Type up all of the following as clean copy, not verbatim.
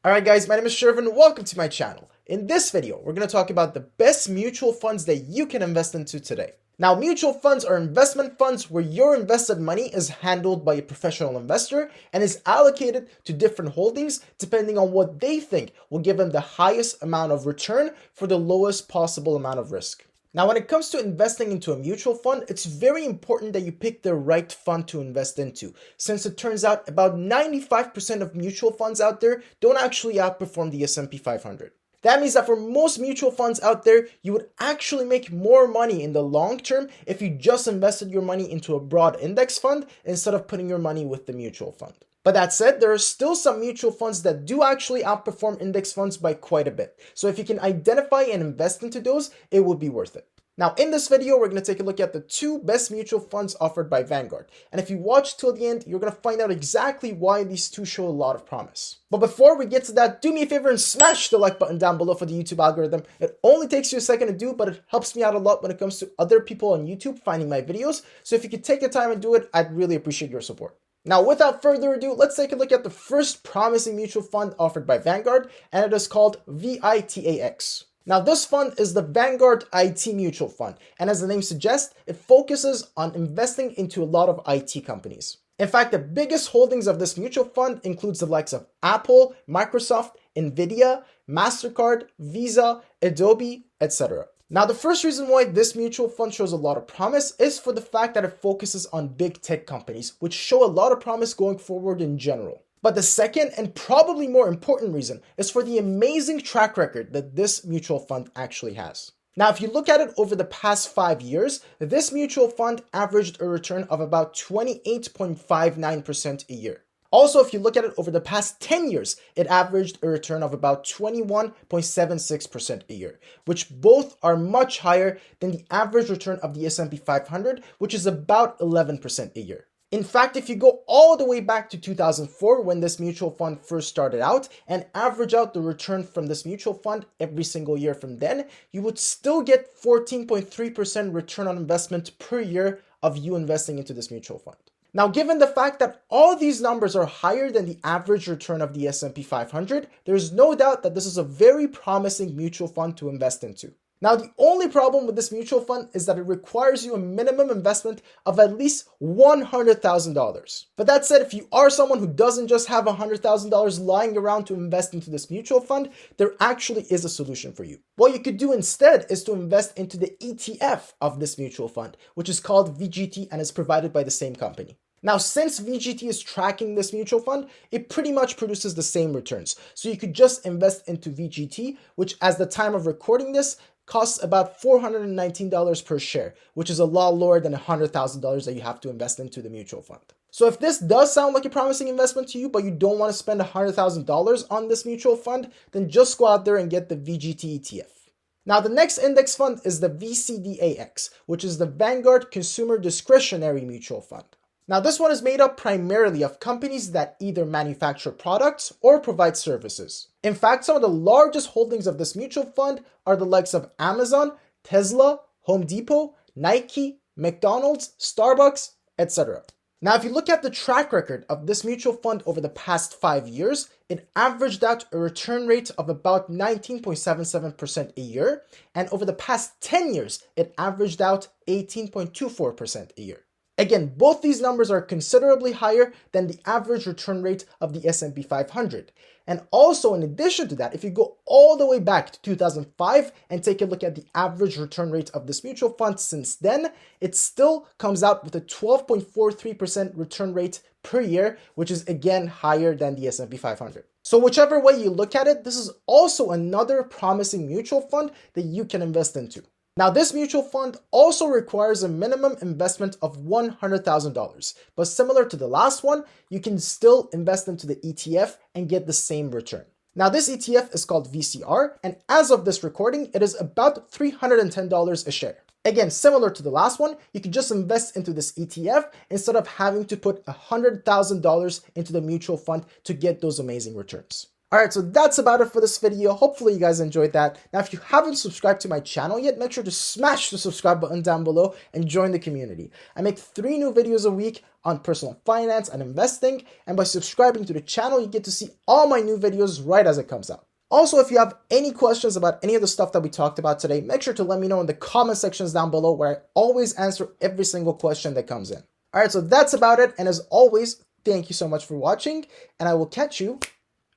Alright guys, my name is Shervin, welcome to my channel. In this video, we're going to talk about the best mutual funds that you can invest into today. Now, mutual funds are investment funds where your invested money is handled by a professional investor and is allocated to different holdings depending on what they think will give them the highest amount of return for the lowest possible amount of risk. Now, when it comes to investing into a mutual fund, it's very important that you pick the right fund to invest into, since it turns out about 95% of mutual funds out there don't actually outperform the S&P 500. That means that for most mutual funds out there, you would actually make more money in the long term if you just invested your money into a broad index fund instead of putting your money with the mutual fund. But that said, there are still some mutual funds that do actually outperform index funds by quite a bit. So if you can identify and invest into those, it would be worth it. Now, in this video, we're going to take a look at the two best mutual funds offered by Vanguard. And if you watch till the end, you're going to find out exactly why these two show a lot of promise. But before we get to that, do me a favor and smash the like button down below for the YouTube algorithm. It only takes you a second to do, but it helps me out a lot when it comes to other people on YouTube finding my videos. So if you could take the time and do it, I'd really appreciate your support. Now, without further ado, let's take a look at the first promising mutual fund offered by Vanguard, and it is called VITAX. Now, this fund is the Vanguard IT Mutual Fund, and as the name suggests, it focuses on investing into a lot of IT companies. In fact, the biggest holdings of this mutual fund includes the likes of Apple, Microsoft, Nvidia, MasterCard, Visa, Adobe, etc. Now, the first reason why this mutual fund shows a lot of promise is for the fact that it focuses on big tech companies, which show a lot of promise going forward in general. But the second and probably more important reason is for the amazing track record that this mutual fund actually has. Now, if you look at it over the past 5 years, this mutual fund averaged a return of about 28.59% a year. Also, if you look at it over the past 10 years, it averaged a return of about 21.76% a year, which both are much higher than the average return of the S&P 500, which is about 11% a year. In fact, if you go all the way back to 2004 when this mutual fund first started out and average out the return from this mutual fund every single year from then, you would still get 14.3% return on investment per year of you investing into this mutual fund. Now, given the fact that all these numbers are higher than the average return of the S&P 500, there's no doubt that this is a very promising mutual fund to invest into. Now, the only problem with this mutual fund is that it requires you a minimum investment of at least $100,000. But that said, if you are someone who doesn't just have $100,000 lying around to invest into this mutual fund, there actually is a solution for you. What you could do instead is to invest into the ETF of this mutual fund, which is called VGT and is provided by the same company. Now, since VGT is tracking this mutual fund, it pretty much produces the same returns. So you could just invest into VGT, which as the time of recording this, costs about $419 per share, which is a lot lower than $100,000 that you have to invest into the mutual fund. So if this does sound like a promising investment to you, but you don't want to spend $100,000 on this mutual fund, then just go out there and get the VGT ETF. Now, the next index fund is the VCDAX, which is the Vanguard Consumer Discretionary Mutual Fund. Now, this one is made up primarily of companies that either manufacture products or provide services. In fact, some of the largest holdings of this mutual fund are the likes of Amazon, Tesla, Home Depot, Nike, McDonald's, Starbucks, etc. Now, if you look at the track record of this mutual fund over the past 5 years, it averaged out a return rate of about 19.77% a year, and over the past 10 years, it averaged out 18.24% a year. Again, both these numbers are considerably higher than the average return rate of the S&P 500. And also, in addition to that, if you go all the way back to 2005 and take a look at the average return rate of this mutual fund since then, it still comes out with a 12.43% return rate per year, which is again higher than the S&P 500. So whichever way you look at it, this is also another promising mutual fund that you can invest into. Now, this mutual fund also requires a minimum investment of $100,000, but similar to the last one, you can still invest into the ETF and get the same return. Now, this ETF is called VCR, and as of this recording, it is about $310 a share. Again, similar to the last one, you can just invest into this ETF instead of having to put $100,000 into the mutual fund to get those amazing returns. Alright, so that's about it for this video. Hopefully you guys enjoyed that. Now, if you haven't subscribed to my channel yet, make sure to smash the subscribe button down below and join the community. I make 3 new videos a week on personal finance and investing. And by subscribing to the channel, you get to see all my new videos right as it comes out. Also, if you have any questions about any of the stuff that we talked about today, make sure to let me know in the comment sections down below, where I always answer every single question that comes in. All right, so that's about it. And as always, thank you so much for watching, and I will catch you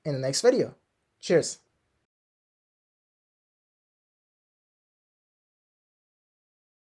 in the next video. Cheers.